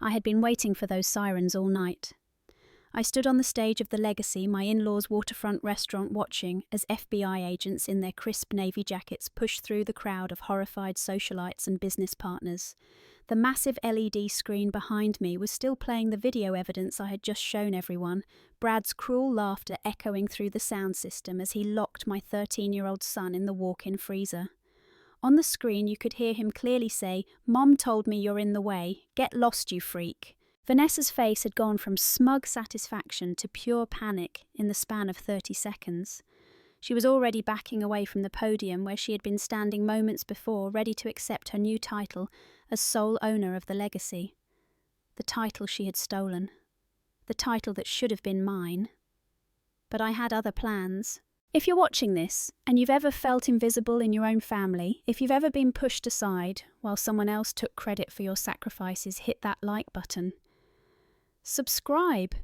I had been waiting for those sirens all night. I stood on the stage of the Legacy, my in-laws' waterfront restaurant, watching as FBI agents in their crisp navy jackets pushed through the crowd of horrified socialites and business partners. The massive LED screen behind me was still playing the video evidence I had just shown everyone, Brad's cruel laughter echoing through the sound system as he locked my 13-year-old son in the walk-in freezer. On the screen you could hear him clearly say, "Mom told me you're in the way. Get lost, you freak." Vanessa's face had gone from smug satisfaction to pure panic in the span of 30 seconds. She was already backing away from the podium where she had been standing moments before, ready to accept her new title as sole owner of the Legacy. The title she had stolen. The title that should have been mine. But I had other plans. If you're watching this, and you've ever felt invisible in your own family, if you've ever been pushed aside while someone else took credit for your sacrifices, hit that like button. Subscribe,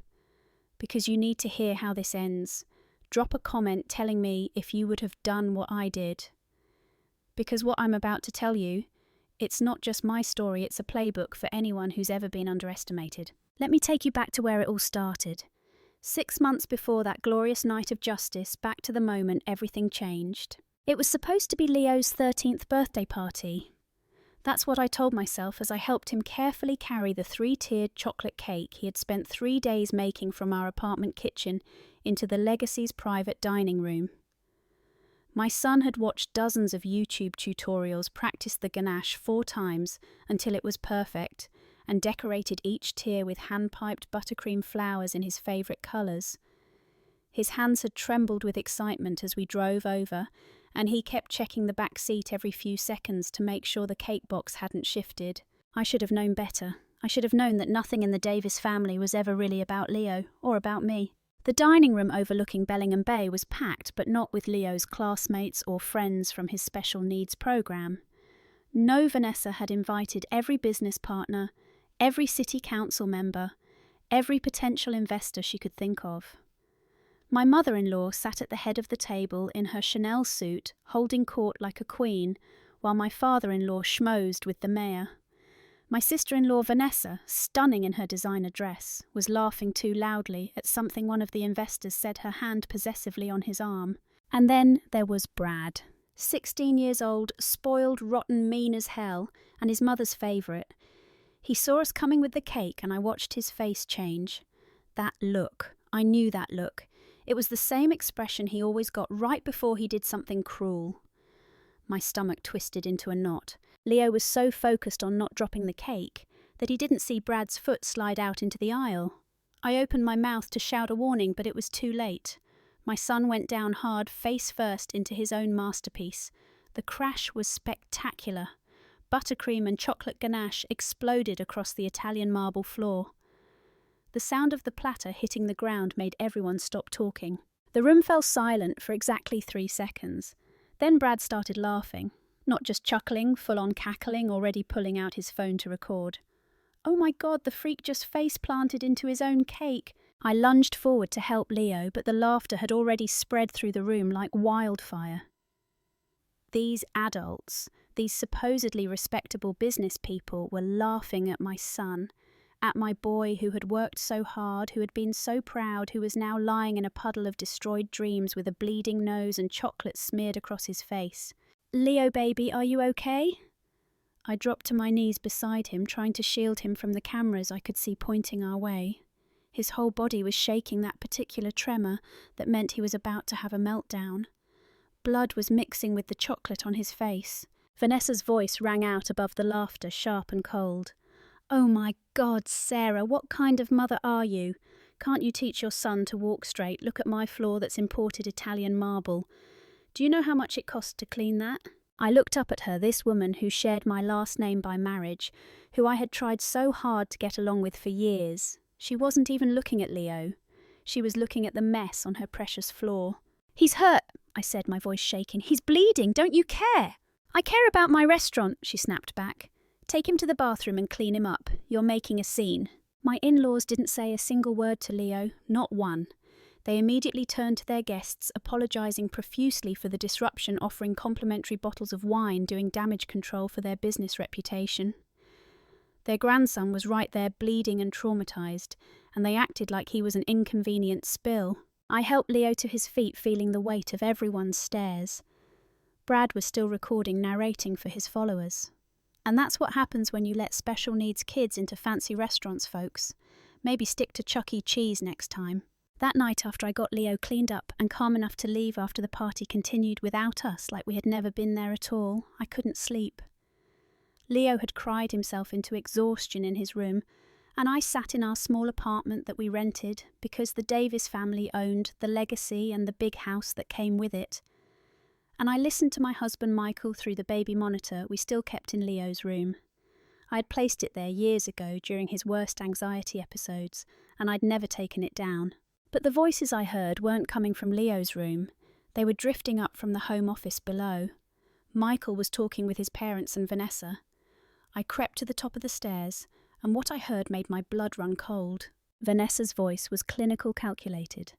because you need to hear how this ends. Drop a comment telling me if you would have done what I did. Because what I'm about to tell you, it's not just my story, it's a playbook for anyone who's ever been underestimated. Let me take you back to where it all started. 6 months before that glorious night of justice, back to the moment everything changed. It was supposed to be Leo's 13th birthday party. That's what I told myself as I helped him carefully carry the 3-tiered chocolate cake he had spent 3 days making from our apartment kitchen into the Legacy's private dining room. My son had watched dozens of YouTube tutorials, practiced the ganache 4 times until it was perfect, and decorated each tier with hand-piped buttercream flowers in his favourite colours. His hands had trembled with excitement as we drove over, and he kept checking the back seat every few seconds to make sure the cake box hadn't shifted. I should have known better. I should have known that nothing in the Davis family was ever really about Leo, or about me. The dining room overlooking Bellingham Bay was packed, but not with Leo's classmates or friends from his special needs programme. No, Vanessa had invited every business partner, every city council member, every potential investor she could think of. My mother-in-law sat at the head of the table in her Chanel suit, holding court like a queen, while my father-in-law schmozzed with the mayor. My sister-in-law Vanessa, stunning in her designer dress, was laughing too loudly at something one of the investors said, her hand possessively on his arm. And then there was Brad. 16 years old, spoiled, rotten, mean as hell, and his mother's favourite. He saw us coming with the cake and I watched his face change. That look. I knew that look. It was the same expression he always got right before he did something cruel. My stomach twisted into a knot. Leo was so focused on not dropping the cake that he didn't see Brad's foot slide out into the aisle. I opened my mouth to shout a warning, but it was too late. My son went down hard, face first, into his own masterpiece. The crash was spectacular. Buttercream and chocolate ganache exploded across the Italian marble floor. The sound of the platter hitting the ground made everyone stop talking. The room fell silent for exactly 3 seconds. Then Brad started laughing. Not just chuckling, full-on cackling, already pulling out his phone to record. Oh my God, the freak just face-planted into his own cake. I lunged forward to help Leo, but the laughter had already spread through the room like wildfire. These adults, these supposedly respectable business people, were laughing at my son, at my boy who had worked so hard, who had been so proud, who was now lying in a puddle of destroyed dreams with a bleeding nose and chocolate smeared across his face. "Leo, baby, are you okay?" I dropped to my knees beside him, trying to shield him from the cameras I could see pointing our way. His whole body was shaking that particular tremor that meant he was about to have a meltdown. Blood was mixing with the chocolate on his face. Vanessa's voice rang out above the laughter, sharp and cold. "Oh my God, Sarah, what kind of mother are you? Can't you teach your son to walk straight? Look at my floor that's imported Italian marble. Do you know how much it costs to clean that?" I looked up at her, this woman who shared my last name by marriage, who I had tried so hard to get along with for years. She wasn't even looking at Leo. She was looking at the mess on her precious floor. "He's hurt," I said, my voice shaking. "He's bleeding. Don't you care?" "I care about my restaurant," she snapped back. "Take him to the bathroom and clean him up. You're making a scene." My in-laws didn't say a single word to Leo, not one. They immediately turned to their guests, apologising profusely for the disruption, offering complimentary bottles of wine, doing damage control for their business reputation. Their grandson was right there bleeding and traumatised, and they acted like he was an inconvenient spill. I helped Leo to his feet, feeling the weight of everyone's stares. Brad was still recording, narrating for his followers. And that's what happens when you let special needs kids into fancy restaurants, folks. Maybe stick to Chuck E. Cheese next time. That night, after I got Leo cleaned up and calm enough to leave after the party continued without us like we had never been there at all, I couldn't sleep. Leo had cried himself into exhaustion in his room, and I sat in our small apartment that we rented because the Davis family owned the legacy and the big house that came with it. And I listened to my husband Michael through the baby monitor we still kept in Leo's room. I had placed it there years ago during his worst anxiety episodes, and I'd never taken it down. But the voices I heard weren't coming from Leo's room. They were drifting up from the home office below. Michael was talking with his parents and Vanessa. I crept to the top of the stairs, and what I heard made my blood run cold. Vanessa's voice was clinical, calculated.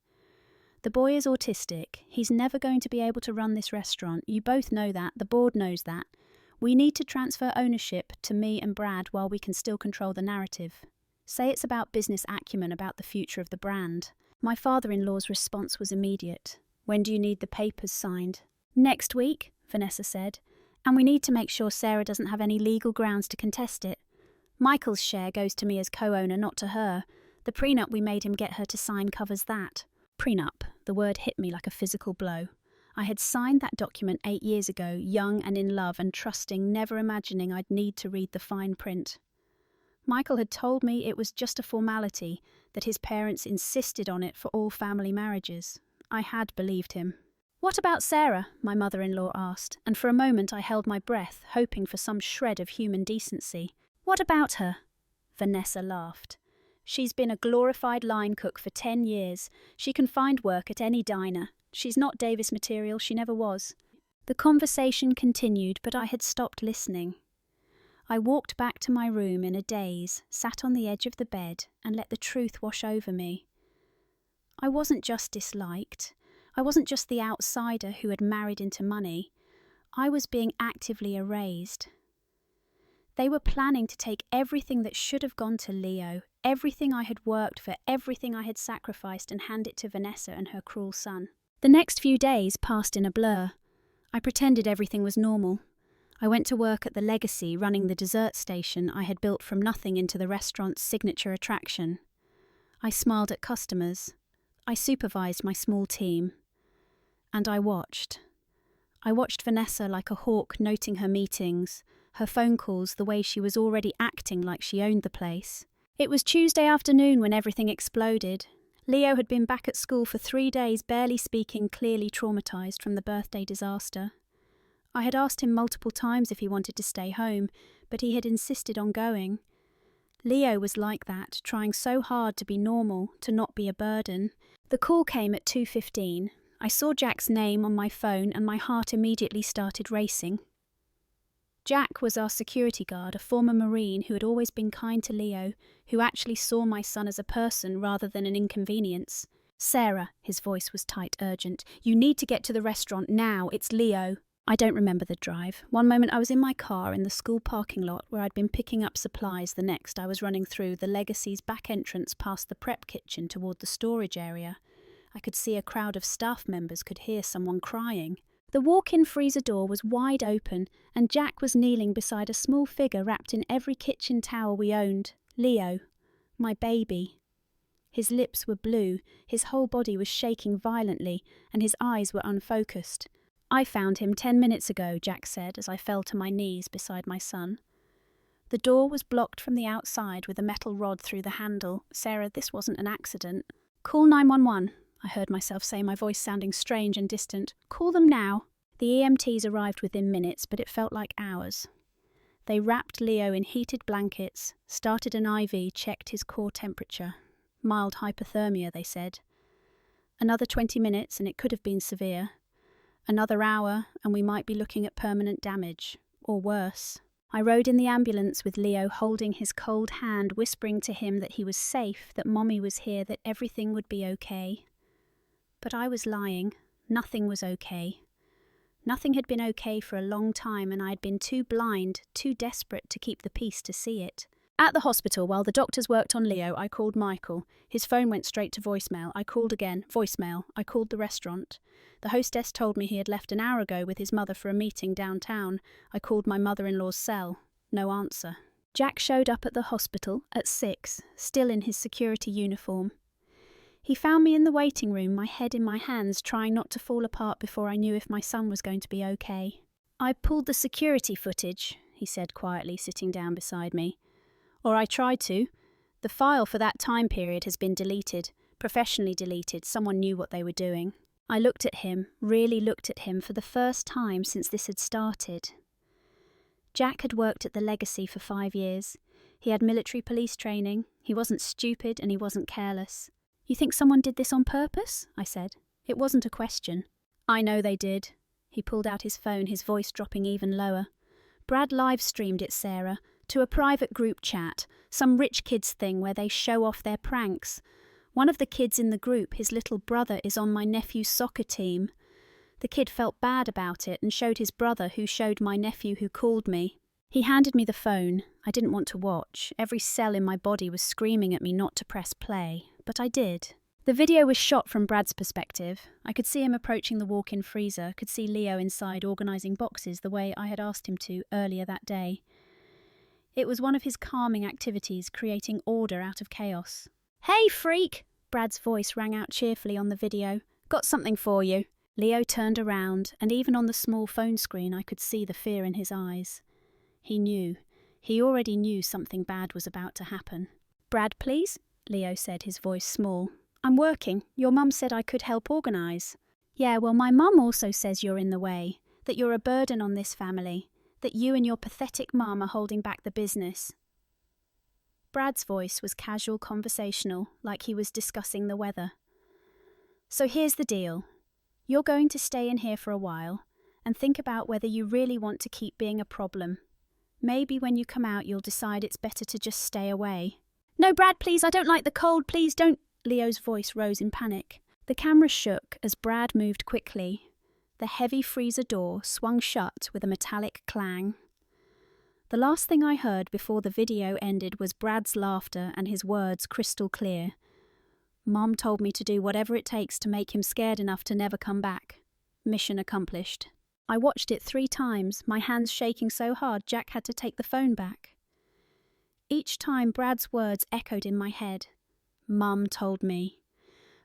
The boy is autistic. He's never going to be able to run this restaurant. You both know that. The board knows that. We need to transfer ownership to me and Brad while we can still control the narrative. Say it's about business acumen, about the future of the brand. My father-in-law's response was immediate. When do you need the papers signed? Next week, Vanessa said. And we need to make sure Sarah doesn't have any legal grounds to contest it. Michael's share goes to me as co-owner, not to her. The prenup we made him get her to sign covers that. Prenup. The word hit me like a physical blow. I had signed that document 8 years ago, young and in love and trusting, never imagining I'd need to read the fine print. Michael had told me it was just a formality, that his parents insisted on it for all family marriages. I had believed him. What about Sarah? My mother-in-law asked, and for a moment I held my breath, hoping for some shred of human decency. What about her? Vanessa laughed. She's been a glorified line cook for 10 years. She can find work at any diner. She's not Davis material, she never was. The conversation continued, but I had stopped listening. I walked back to my room in a daze, sat on the edge of the bed, and let the truth wash over me. I wasn't just disliked. I wasn't just the outsider who had married into money. I was being actively erased. They were planning to take everything that should have gone to Leo, everything I had worked for, everything I had sacrificed, and hand it to Vanessa and her cruel son. The next few days passed in a blur. I pretended everything was normal. I went to work at the Legacy, running the dessert station I had built from nothing into the restaurant's signature attraction. I smiled at customers. I supervised my small team. And I watched. I watched Vanessa like a hawk, noting her meetings, her phone calls, the way she was already acting like she owned the place. It was Tuesday afternoon when everything exploded. Leo had been back at school for 3 days, barely speaking, clearly traumatised from the birthday disaster. I had asked him multiple times if he wanted to stay home, but he had insisted on going. Leo was like that, trying so hard to be normal, to not be a burden. The call came at 2:15. I saw Jack's name on my phone and my heart immediately started racing. Jack was our security guard, a former Marine who had always been kind to Leo, who actually saw my son as a person rather than an inconvenience. "Sarah," his voice was tight, urgent, "you need to get to the restaurant now, it's Leo." I don't remember the drive. One moment I was in my car in the school parking lot where I'd been picking up supplies, the next I was running through the Legacy's back entrance past the prep kitchen toward the storage area. I could see a crowd of staff members, could hear someone crying. The walk-in freezer door was wide open, and Jack was kneeling beside a small figure wrapped in every kitchen towel we owned. Leo. My baby. His lips were blue, his whole body was shaking violently, and his eyes were unfocused. "I found him 10 minutes ago," Jack said as I fell to my knees beside my son. The door was blocked from the outside with a metal rod through the handle. "Sarah, this wasn't an accident." "Call 911. I heard myself say, my voice sounding strange and distant. "Call them now." The EMTs arrived within minutes, but it felt like hours. They wrapped Leo in heated blankets, started an IV, checked his core temperature. Mild hypothermia, they said. Another 20 minutes and it could have been severe. Another hour and we might be looking at permanent damage, or worse. I rode in the ambulance with Leo holding his cold hand, whispering to him that he was safe, that Mommy was here, that everything would be okay. But I was lying. Nothing was okay. Nothing had been okay for a long time, and I had been too blind, too desperate to keep the peace to see it. At the hospital, while the doctors worked on Leo, I called Michael. His phone went straight to voicemail. I called again. Voicemail. I called the restaurant. The hostess told me he had left an hour ago with his mother for a meeting downtown. I called my mother-in-law's cell. No answer. Jack showed up at the hospital at 6, still in his security uniform. He found me in the waiting room, my head in my hands, trying not to fall apart before I knew if my son was going to be okay. "I pulled the security footage," he said quietly, sitting down beside me. "Or I tried to. The file for that time period has been deleted, professionally deleted. Someone knew what they were doing." I looked at him, really looked at him for the first time since this had started. Jack had worked at the Legacy for 5 years. He had military police training. He wasn't stupid and he wasn't careless. "You think someone did this on purpose?" I said. It wasn't a question. "I know they did." He pulled out his phone, his voice dropping even lower. "Brad live-streamed it, Sarah, to a private group chat, some rich kids thing where they show off their pranks. One of the kids in the group, his little brother, is on my nephew's soccer team. The kid felt bad about it and showed his brother, who showed my nephew, who called me. He handed me the phone. I didn't want to watch. Every cell in my body was screaming at me not to press play, but I did. The video was shot from Brad's perspective. I could see him approaching the walk-in freezer, could see Leo inside organising boxes the way I had asked him to earlier that day. It was one of his calming activities, creating order out of chaos. "Hey, freak!" Brad's voice rang out cheerfully on the video. "Got something for you." Leo turned around, and even on the small phone screen I could see the fear in his eyes. He knew. He already knew something bad was about to happen. "Brad, please?" Leo said, his voice small. "I'm working. Your mum said I could help organise." "Yeah, well, my mum also says you're in the way, that you're a burden on this family, that you and your pathetic mum are holding back the business." Brad's voice was casual, conversational, like he was discussing the weather. "So here's the deal. You're going to stay in here for a while and think about whether you really want to keep being a problem. Maybe when you come out you'll decide it's better to just stay away." "No, Brad, please, I don't like the cold, please don't." Leo's voice rose in panic. The camera shook as Brad moved quickly. The heavy freezer door swung shut with a metallic clang. The last thing I heard before the video ended was Brad's laughter and his words crystal clear. "Mom told me to do whatever it takes to make him scared enough to never come back. Mission accomplished." I watched it 3 times, my hands shaking so hard Jack had to take the phone back. Each time Brad's words echoed in my head. Mum told me.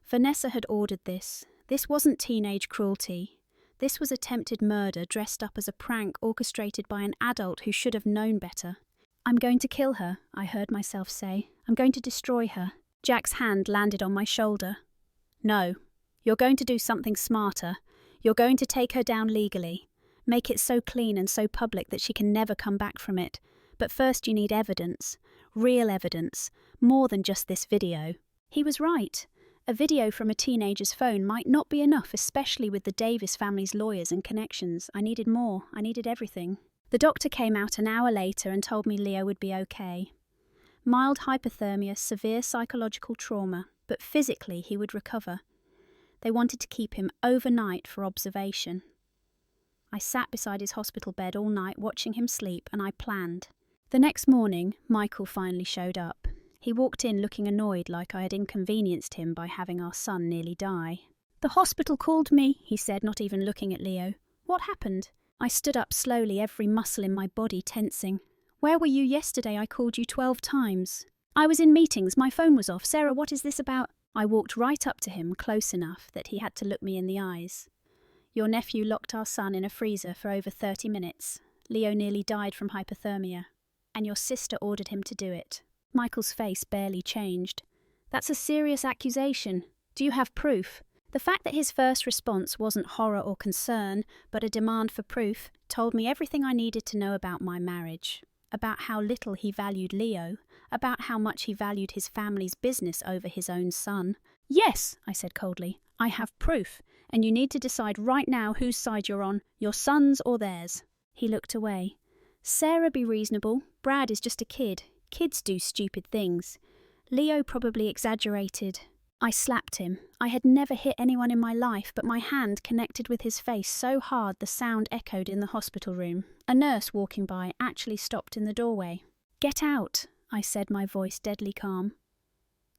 Vanessa had ordered this. This wasn't teenage cruelty. This was attempted murder dressed up as a prank orchestrated by an adult who should have known better. "I'm going to kill her," I heard myself say. "I'm going to destroy her." Jack's hand landed on my shoulder. "No, you're going to do something smarter. You're going to take her down legally. Make it so clean and so public that she can never come back from it. But first you need evidence. Real evidence. More than just this video." He was right. A video from a teenager's phone might not be enough, especially with the Davis family's lawyers and connections. I needed more. I needed everything. The doctor came out an hour later and told me Leo would be okay. Mild hypothermia, severe psychological trauma, but physically he would recover. They wanted to keep him overnight for observation. I sat beside his hospital bed all night watching him sleep, and I planned. The next morning, Michael finally showed up. He walked in looking annoyed, like I had inconvenienced him by having our son nearly die. "The hospital called me," he said, not even looking at Leo. "What happened?" I stood up slowly, every muscle in my body tensing. "Where were you yesterday? I called you 12 times. "I was in meetings. My phone was off. Sarah, what is this about?" I walked right up to him, close enough that he had to look me in the eyes. "Your nephew locked our son in a freezer for over 30 minutes. Leo nearly died from hypothermia. And your sister ordered him to do it." Michael's face barely changed. "That's a serious accusation. Do you have proof?" The fact that his first response wasn't horror or concern, but a demand for proof, told me everything I needed to know about my marriage, about how little he valued Leo, about how much he valued his family's business over his own son. "Yes," I said coldly, "I have proof, and you need to decide right now whose side you're on, your son's or theirs." He looked away. "Sarah, be reasonable. Brad is just a kid. Kids do stupid things. Leo probably exaggerated." I slapped him. I had never hit anyone in my life, but my hand connected with his face so hard the sound echoed in the hospital room. A nurse walking by actually stopped in the doorway. "Get out," I said, my voice deadly calm.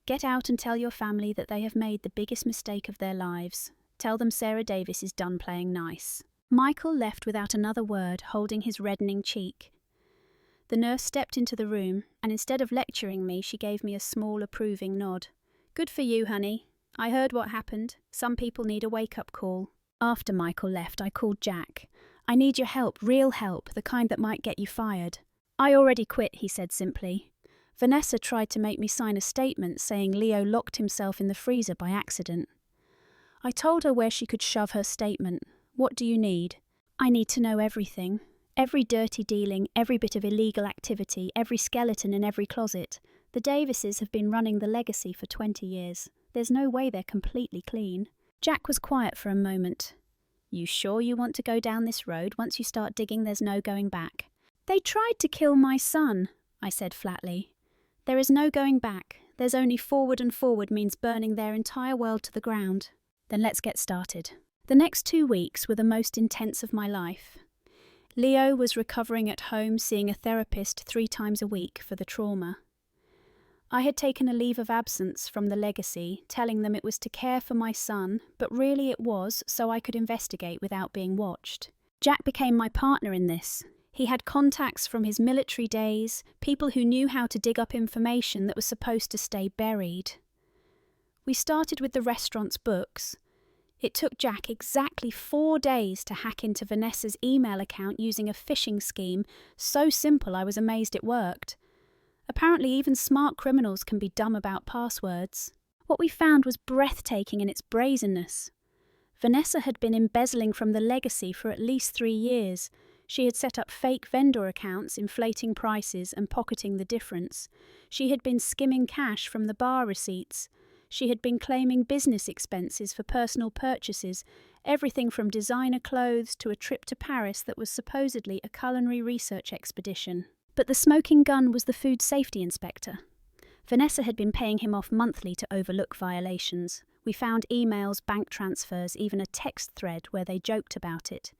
Get out and tell your family that they have made the biggest mistake of their lives. Tell them Sarah Davis is done playing nice. Michael left without another word, holding his reddening cheek. The nurse stepped into the room, and instead of lecturing me, she gave me a small, approving nod. Good for you, honey. I heard what happened. Some people need a wake-up call. After Michael left, I called Jack. I need your help, real help, the kind that might get you fired. I already quit, he said simply. Vanessa tried to make me sign a statement saying Leo locked himself in the freezer by accident. I told her where she could shove her statement. What do you need? I need to know everything. Every dirty dealing, every bit of illegal activity, every skeleton in every closet. The Davises have been running the legacy for 20 years. There's no way they're completely clean. Jack was quiet for a moment. You sure you want to go down this road? Once you start digging, there's no going back. They tried to kill my son, I said flatly. There is no going back. There's only forward, and forward means burning their entire world to the ground. Then let's get started. The next 2 weeks were the most intense of my life. Leo was recovering at home, seeing a therapist 3 times a week for the trauma. I had taken a leave of absence from the legacy, telling them it was to care for my son, but really it was so I could investigate without being watched. Jack became my partner in this. He had contacts from his military days, people who knew how to dig up information that was supposed to stay buried. We started with the restaurant's books. It took Jack exactly 4 days to hack into Vanessa's email account using a phishing scheme so simple I was amazed it worked. Apparently even smart criminals can be dumb about passwords. What we found was breathtaking in its brazenness. Vanessa had been embezzling from the legacy for at least 3 years. She had set up fake vendor accounts, inflating prices and pocketing the difference. She had been skimming cash from the bar receipts. She had been claiming business expenses for personal purchases, everything from designer clothes to a trip to Paris that was supposedly a culinary research expedition. But the smoking gun was the food safety inspector. Vanessa had been paying him off monthly to overlook violations. We found emails, bank transfers, even a text thread where they joked about it.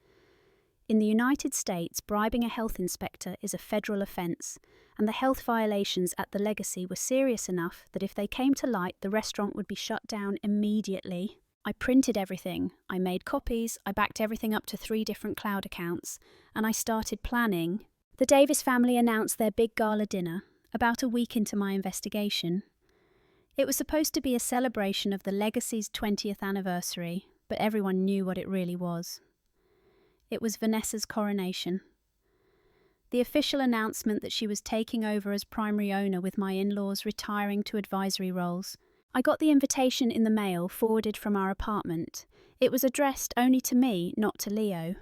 In the United States, bribing a health inspector is a federal offence, and the health violations at the legacy were serious enough that if they came to light, the restaurant would be shut down immediately. I printed everything, I made copies, I backed everything up to 3 different cloud accounts, and I started planning. The Davis family announced their big gala dinner, about a week into my investigation. It was supposed to be a celebration of the legacy's 20th anniversary, but everyone knew what it really was. It was Vanessa's coronation. The official announcement that she was taking over as primary owner with my in-laws retiring to advisory roles. I got the invitation in the mail forwarded from our apartment. It was addressed only to me, not to Leo.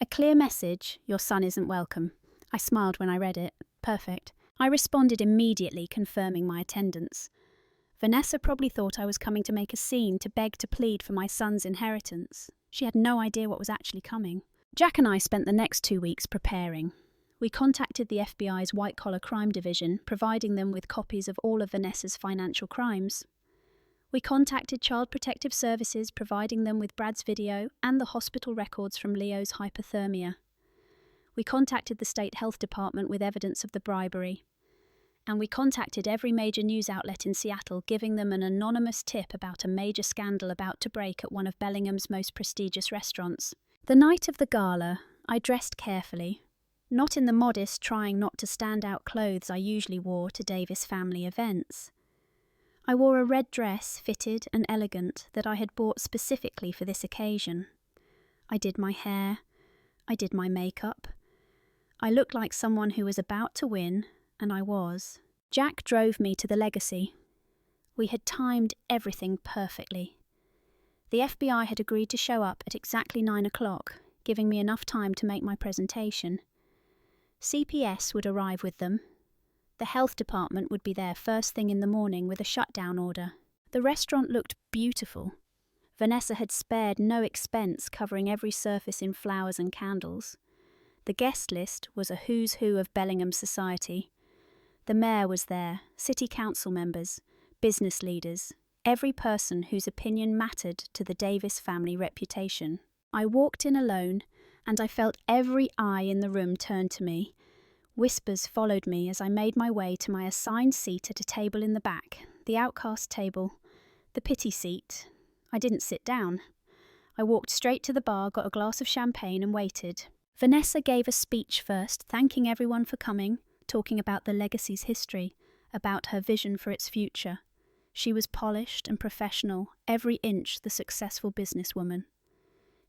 A clear message, your son isn't welcome. I smiled when I read it. Perfect. I responded immediately, confirming my attendance. Vanessa probably thought I was coming to make a scene, to beg to plead for my son's inheritance. She had no idea what was actually coming. Jack and I spent the next 2 weeks preparing. We contacted the FBI's white-collar crime division, providing them with copies of all of Vanessa's financial crimes. We contacted Child Protective Services, providing them with Brad's video and the hospital records from Leo's hypothermia. We contacted the state health department with evidence of the bribery. And we contacted every major news outlet in Seattle, giving them an anonymous tip about a major scandal about to break at one of Bellingham's most prestigious restaurants. The night of the gala, I dressed carefully, not in the modest, trying not to stand out clothes I usually wore to Davis family events. I wore a red dress, fitted and elegant, that I had bought specifically for this occasion. I did my hair. I did my makeup. I looked like someone who was about to win, and I was. Jack drove me to the legacy. We had timed everything perfectly. The FBI had agreed to show up at exactly 9 o'clock, giving me enough time to make my presentation. CPS would arrive with them. The health department would be there first thing in the morning with a shutdown order. The restaurant looked beautiful. Vanessa had spared no expense, covering every surface in flowers and candles. The guest list was a who's who of Bellingham society. The mayor was there, city council members, business leaders, every person whose opinion mattered to the Davis family reputation. I walked in alone, and I felt every eye in the room turn to me. Whispers followed me as I made my way to my assigned seat at a table in the back, the outcast table, the pity seat. I didn't sit down. I walked straight to the bar, got a glass of champagne and waited. Vanessa gave a speech first, thanking everyone for coming, talking about the legacy's history, about her vision for its future. She was polished and professional, every inch the successful businesswoman.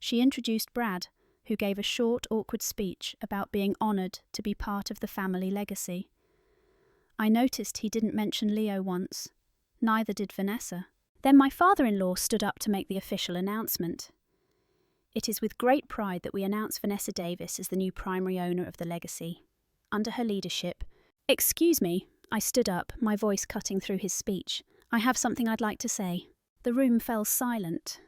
She introduced Brad, who gave a short, awkward speech about being honoured to be part of the family legacy. I noticed he didn't mention Leo once. Neither did Vanessa. Then my father-in-law stood up to make the official announcement. It is with great pride that we announce Vanessa Davis as the new primary owner of the legacy. Under her leadership... Excuse me, I stood up, my voice cutting through his speech. I have something I'd like to say. The room fell silent.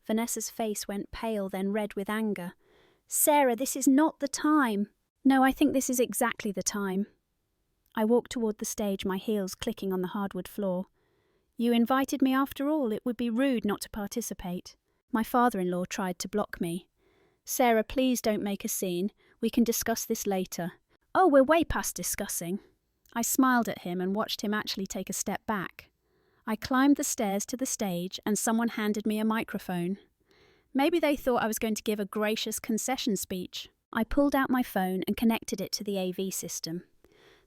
Vanessa's face went pale, then red with anger. Sarah, this is not the time. No, I think this is exactly the time. I walked toward the stage, my heels clicking on the hardwood floor. You invited me after all. It would be rude not to participate. My father-in-law tried to block me. Sarah, please don't make a scene. We can discuss this later. Oh, we're way past discussing. I smiled at him and watched him actually take a step back. I climbed the stairs to the stage and someone handed me a microphone. Maybe they thought I was going to give a gracious concession speech. I pulled out my phone and connected it to the AV system.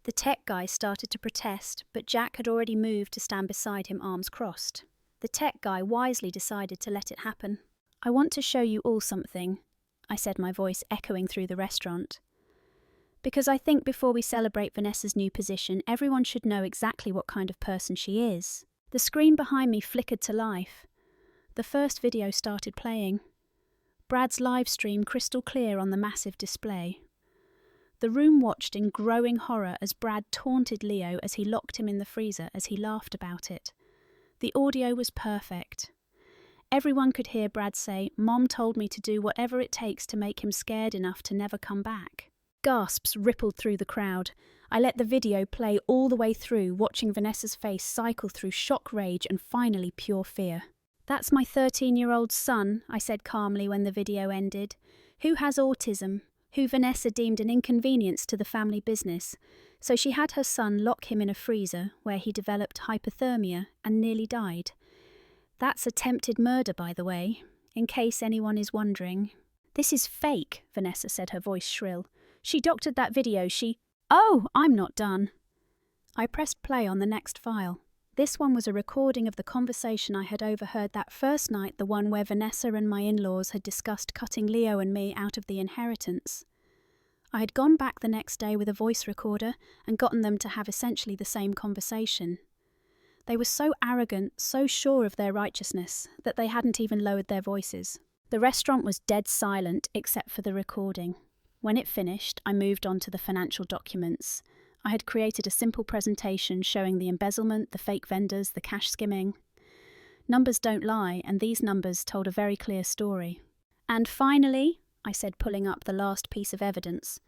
The tech guy started to protest, but Jack had already moved to stand beside him, arms crossed. The tech guy wisely decided to let it happen. I want to show you all something, I said, my voice echoing through the restaurant. Because I think before we celebrate Vanessa's new position, everyone should know exactly what kind of person she is. The screen behind me flickered to life. The first video started playing. Brad's live stream crystal clear on the massive display. The room watched in growing horror as Brad taunted Leo as he locked him in the freezer as he laughed about it. The audio was perfect. Everyone could hear Brad say, "Mom told me to do whatever it takes to make him scared enough to never come back." Gasps rippled through the crowd. I let the video play all the way through, watching Vanessa's face cycle through shock, rage, and finally pure fear. "That's my 13-year-old son," I said calmly when the video ended, "who has autism, who Vanessa deemed an inconvenience to the family business, so she had her son lock him in a freezer where he developed hypothermia and nearly died. That's attempted murder, by the way, in case anyone is wondering." "This is fake," Vanessa said, her voice shrill. "She doctored that video, Oh, I'm not done." I pressed play on the next file. This one was a recording of the conversation I had overheard that first night, the one where Vanessa and my in-laws had discussed cutting Leo and me out of the inheritance. I had gone back the next day with a voice recorder and gotten them to have essentially the same conversation. They were so arrogant, so sure of their righteousness, that they hadn't even lowered their voices. The restaurant was dead silent except for the recording. When it finished, I moved on to the financial documents. I had created a simple presentation showing the embezzlement, the fake vendors, the cash skimming. Numbers don't lie, and these numbers told a very clear story. "And finally," I said, pulling up the last piece of evidence,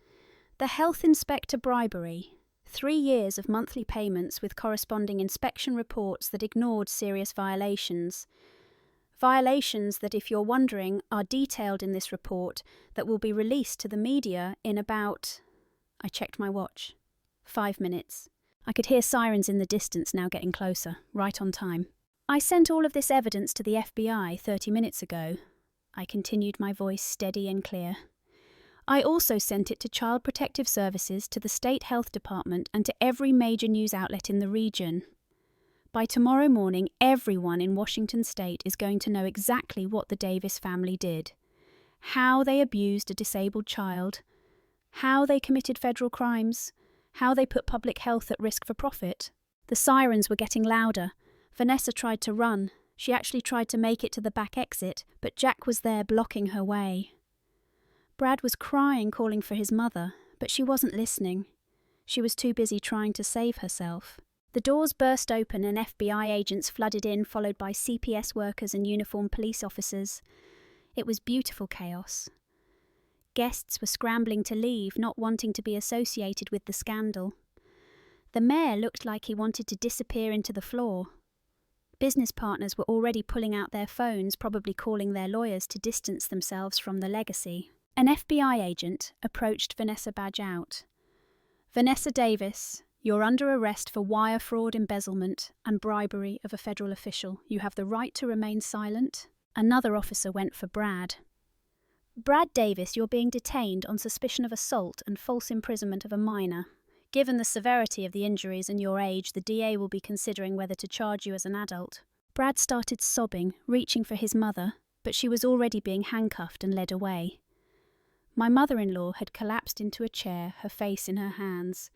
"the health inspector bribery. 3 years of monthly payments with corresponding inspection reports that ignored serious violations. Violations that, if you're wondering, are detailed in this report that will be released to the media in about..." I checked my watch. 5 minutes. I could hear sirens in the distance now getting closer, right on time. "I sent all of this evidence to the FBI 30 minutes ago." I continued, my voice steady and clear. "I also sent it to Child Protective Services, to the State Health Department, and to every major news outlet in the region. By tomorrow morning, everyone in Washington State is going to know exactly what the Davis family did, how they abused a disabled child, how they committed federal crimes, how they put public health at risk for profit." The sirens were getting louder. Vanessa tried to run. She actually tried to make it to the back exit, but Jack was there blocking her way. Brad was crying, calling for his mother, but she wasn't listening. She was too busy trying to save herself. The doors burst open and FBI agents flooded in, followed by CPS workers and uniformed police officers. It was beautiful chaos. Guests were scrambling to leave, not wanting to be associated with the scandal. The mayor looked like he wanted to disappear into the floor. Business partners were already pulling out their phones, probably calling their lawyers to distance themselves from the legacy. An FBI agent approached Vanessa Badge out. Vanessa Davis, you're under arrest for wire fraud, embezzlement, and bribery of a federal official. You have the right to remain silent. Another officer went for Brad. Brad Davis, you're being detained on suspicion of assault and false imprisonment of a minor. Given the severity of the injuries and your age, the DA will be considering whether to charge you as an adult. Brad started sobbing, reaching for his mother, but she was already being handcuffed and led away. My mother-in-law had collapsed into a chair, her face in her hands.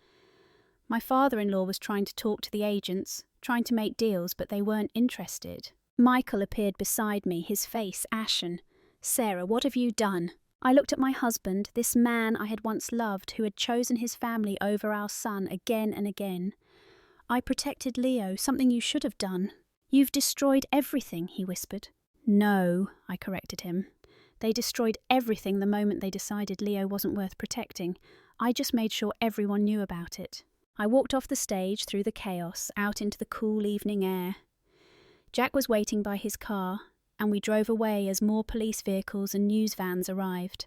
My father-in-law was trying to talk to the agents, trying to make deals, but they weren't interested. Michael appeared beside me, his face ashen. Sarah, what have you done? I looked at my husband, this man I had once loved, who had chosen his family over our son again and again. I protected Leo, something you should have done. You've destroyed everything, he whispered. No, I corrected him. They destroyed everything the moment they decided Leo wasn't worth protecting. I just made sure everyone knew about it. I walked off the stage through the chaos, out into the cool evening air. Jack was waiting by his car, and we drove away as more police vehicles and news vans arrived.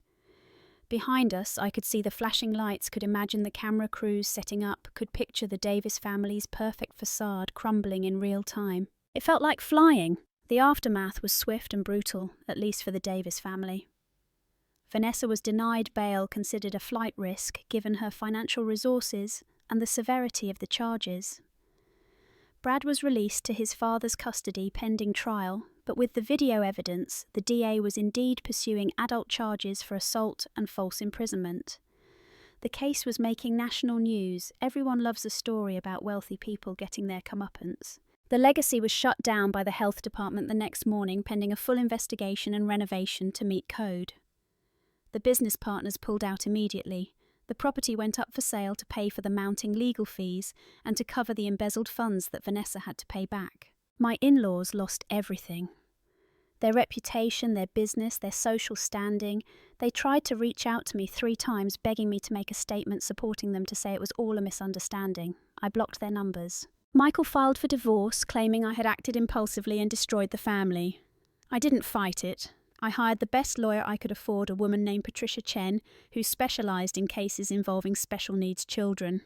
Behind us, I could see the flashing lights, could imagine the camera crews setting up, could picture the Davis family's perfect facade crumbling in real time. It felt like flying. The aftermath was swift and brutal, at least for the Davis family. Vanessa was denied bail, considered a flight risk given her financial resources and the severity of the charges. Brad was released to his father's custody pending trial, but with the video evidence, the DA was indeed pursuing adult charges for assault and false imprisonment. The case was making national news. Everyone loves a story about wealthy people getting their comeuppance. The legacy was shut down by the health department the next morning pending a full investigation and renovation to meet code. The business partners pulled out immediately. The property went up for sale to pay for the mounting legal fees and to cover the embezzled funds that Vanessa had to pay back. My in-laws lost everything. Their reputation, their business, their social standing. They tried to reach out to me 3 times, begging me to make a statement supporting them, to say it was all a misunderstanding. I blocked their numbers. Michael filed for divorce, claiming I had acted impulsively and destroyed the family. I didn't fight it. I hired the best lawyer I could afford, a woman named Patricia Chen, who specialised in cases involving special needs children.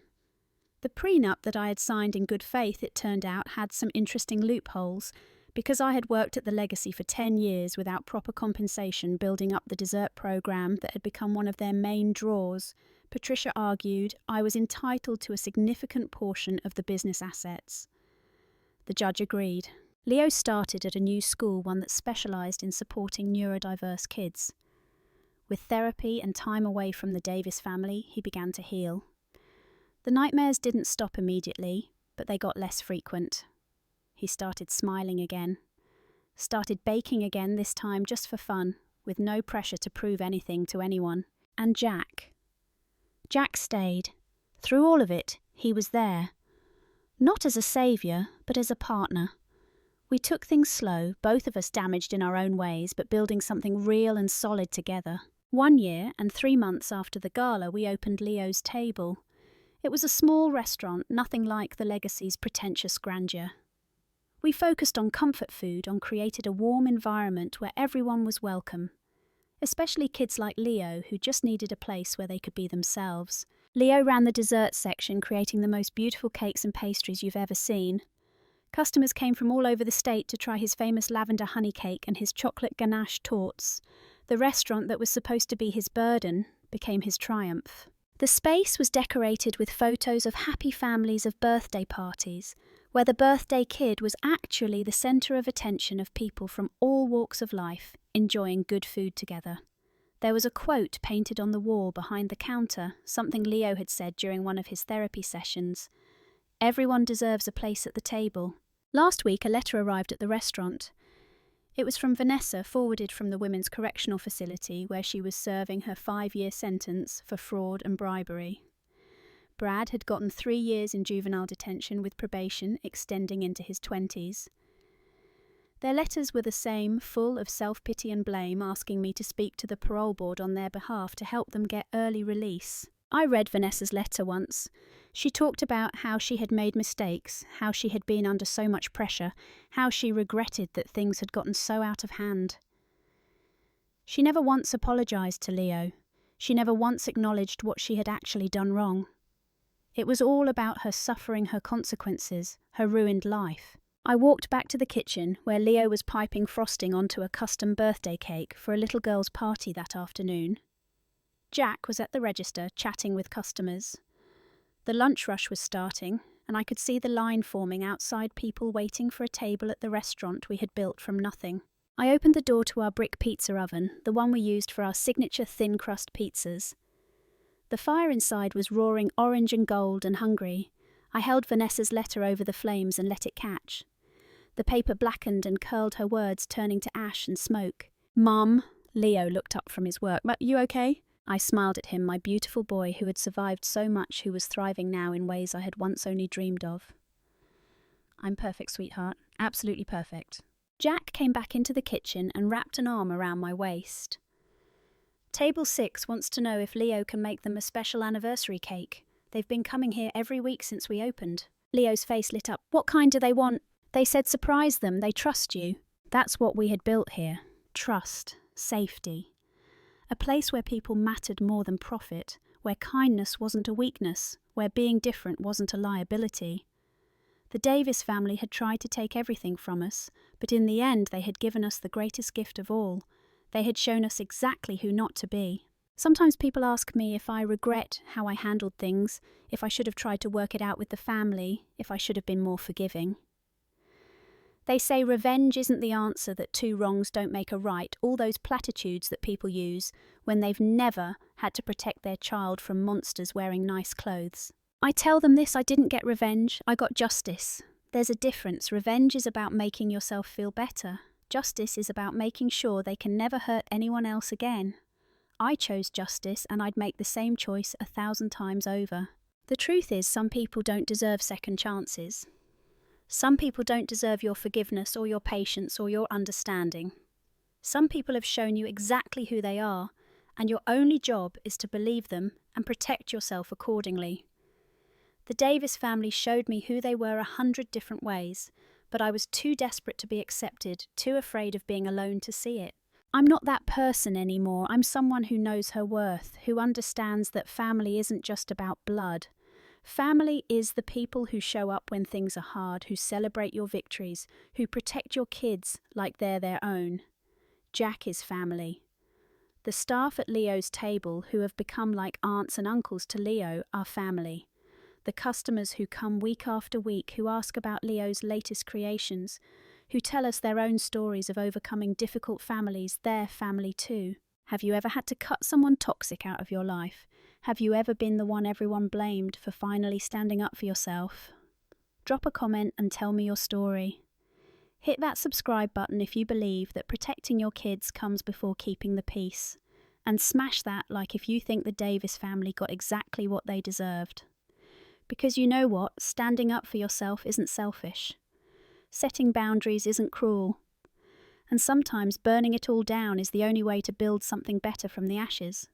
The prenup that I had signed in good faith, it turned out, had some interesting loopholes. Because I had worked at the legacy for 10 years without proper compensation, building up the dessert programme that had become one of their main draws, Patricia argued I was entitled to a significant portion of the business assets. The judge agreed. Leo started at a new school, one that specialised in supporting neurodiverse kids. With therapy and time away from the Davis family, he began to heal. The nightmares didn't stop immediately, but they got less frequent. He started smiling again. Started baking again, this time just for fun, with no pressure to prove anything to anyone. And Jack. Jack stayed. Through all of it, he was there. Not as a saviour, but as a partner. We took things slow, both of us damaged in our own ways, but building something real and solid together. 1 year and 3 months after the gala, we opened Leo's Table. It was a small restaurant, nothing like the legacy's pretentious grandeur. We focused on comfort food, on created a warm environment where everyone was welcome, especially kids like Leo, who just needed a place where they could be themselves. Leo ran the dessert section, creating the most beautiful cakes and pastries you've ever seen. Customers came from all over the state to try his famous lavender honey cake and his chocolate ganache tortes. The restaurant that was supposed to be his burden became his triumph. The space was decorated with photos of happy families of birthday parties, where the birthday kid was actually the centre of attention of people from all walks of life, enjoying good food together. There was a quote painted on the wall behind the counter, something Leo had said during one of his therapy sessions. Everyone deserves a place at the table. Last week, a letter arrived at the restaurant. It was from Vanessa, forwarded from the Women's Correctional Facility, where she was serving her 5-year sentence for fraud and bribery. Brad had gotten 3 years in juvenile detention with probation extending into his 20s. Their letters were the same, full of self-pity and blame, asking me to speak to the parole board on their behalf to help them get early release. I read Vanessa's letter once. She talked about how she had made mistakes, how she had been under so much pressure, how she regretted that things had gotten so out of hand. She never once apologised to Leo. She never once acknowledged what she had actually done wrong. It was all about her suffering her consequences, her ruined life. I walked back to the kitchen where Leo was piping frosting onto a custom birthday cake for a little girl's party that afternoon. Jack was at the register chatting with customers. The lunch rush was starting, and I could see the line forming outside, people waiting for a table at the restaurant we had built from nothing. I opened the door to our brick pizza oven, the one we used for our signature thin crust pizzas. The fire inside was roaring orange and gold and hungry. I held Vanessa's letter over the flames and let it catch. The paper blackened and curled, her words turning to ash and smoke. "Mum," Leo looked up from his work. "But you okay?" I smiled at him, my beautiful boy who had survived so much, who was thriving now in ways I had once only dreamed of. "I'm perfect, sweetheart. Absolutely perfect." Jack came back into the kitchen and wrapped an arm around my waist. "Table 6 wants to know if Leo can make them a special anniversary cake. They've been coming here every week since we opened." Leo's face lit up. "What kind do they want?" "They said surprise them, they trust you." That's what we had built here. Trust. Safety. A place where people mattered more than profit, where kindness wasn't a weakness, where being different wasn't a liability. The Davis family had tried to take everything from us, but in the end they had given us the greatest gift of all. They had shown us exactly who not to be. Sometimes people ask me if I regret how I handled things, if I should have tried to work it out with the family, if I should have been more forgiving. They say revenge isn't the answer, that two wrongs don't make a right, all those platitudes that people use when they've never had to protect their child from monsters wearing nice clothes. I tell them this: I didn't get revenge, I got justice. There's a difference. Revenge is about making yourself feel better. Justice is about making sure they can never hurt anyone else again. I chose justice, and I'd make the same choice 1,000 times over. The truth is, some people don't deserve second chances. Some people don't deserve your forgiveness or your patience or your understanding. Some people have shown you exactly who they are, and your only job is to believe them and protect yourself accordingly. The Davis family showed me who they were 100 different ways, but I was too desperate to be accepted, too afraid of being alone to see it. I'm not that person anymore. I'm someone who knows her worth, who understands that family isn't just about blood. Family is the people who show up when things are hard, who celebrate your victories, who protect your kids like they're their own. Jack is family. The staff at Leo's table, who have become like aunts and uncles to Leo, are family. The customers who come week after week, who ask about Leo's latest creations, who tell us their own stories of overcoming difficult families, they're family too. Have you ever had to cut someone toxic out of your life? Have you ever been the one everyone blamed for finally standing up for yourself? Drop a comment and tell me your story. Hit that subscribe button if you believe that protecting your kids comes before keeping the peace. And smash that like if you think the Davis family got exactly what they deserved. Because you know what? Standing up for yourself isn't selfish. Setting boundaries isn't cruel. And sometimes burning it all down is the only way to build something better from the ashes.